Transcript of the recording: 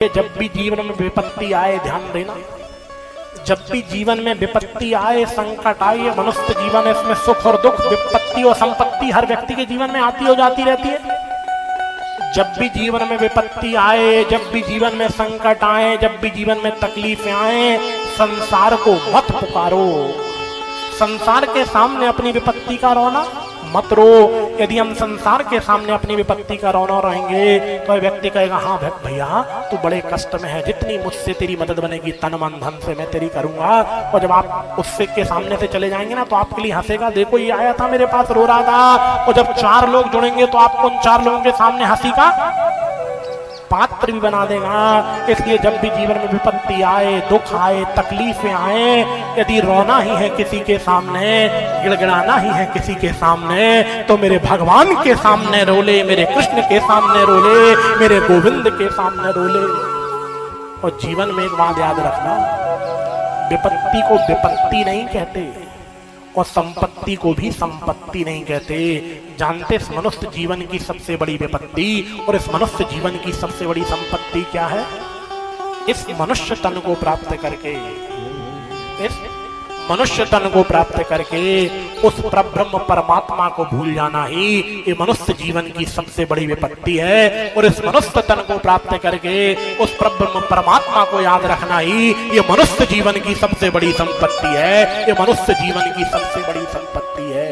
जब भी जीवन में विपत्ति आए, ध्यान देना, जब भी जीवन में विपत्ति आए, संकट आए, मनुष्य जीवन है, इसमें सुख और दुख, विपत्ति और संपत्ति हर व्यक्ति के जीवन में आती हो जाती रहती है। जब भी जीवन में विपत्ति आए, जब भी जीवन में संकट आए, जब भी जीवन में तकलीफें आए, संसार को मत पुकारो। संसार के सामने अपनी विपत्ति का रोना मत रो। यदि हम संसार के सामने अपनी विपत्ति का रोना रहेंगे तो व्यक्ति कहेगा, हाँ भैया तू बड़े कष्ट में है, जितनी मुझसे तेरी मदद बनेगी तन मन धन से मैं तेरी करूंगा। और जब आप उससे के सामने से चले जाएंगे ना तो आपके लिए हंसेगा, देखो ये आया था मेरे पास रो रहा था। और जब 4 लोग जुड़ेंगे तो आपको उन 4 लोगों के सामने हंसी का पात्र भी बना देगा। इसलिए जब भी जीवन में विपत्ति आए, दुख आए, तकलीफें आए, यदि रोना ही है किसी के सामने, गिड़गिड़ाना ही है किसी के सामने, तो मेरे भगवान के सामने रोले, मेरे कृष्ण के सामने रोले, मेरे गोविंद के सामने रोले। और जीवन में एक बात याद रखना, विपत्ति को विपत्ति नहीं कहते और संपत्ति को भी संपत्ति नहीं कहते। जानते इस मनुष्य जीवन की सबसे बड़ी विपत्ति और इस मनुष्य जीवन की सबसे बड़ी संपत्ति क्या है? इस मनुष्य तन को प्राप्त करके, इस मनुष्य तन को प्राप्त करके उस परब्रह्म परमात्मा को भूल जाना ही ये मनुष्य जीवन की सबसे बड़ी विपत्ति है। और इस मनुष्य तन को प्राप्त करके उस परब्रह्म परमात्मा को याद रखना ही ये मनुष्य जीवन की सबसे बड़ी संपत्ति है। ये मनुष्य जीवन की सबसे बड़ी संपत्ति है।